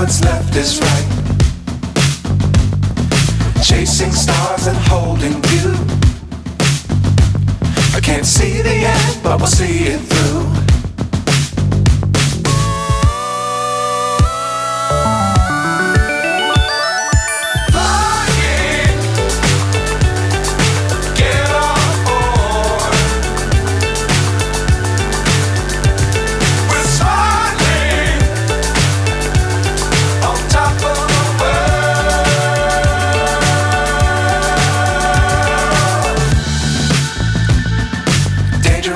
what's left is right. Chasing stars and holding you. I can't see the end, but we'll see it through.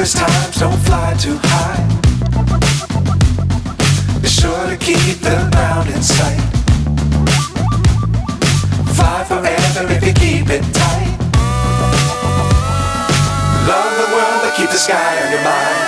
Times don't fly too high. Be sure to keep the ground in sight. Fly forever if you keep it tight. Love the world, but keep the sky on your mind.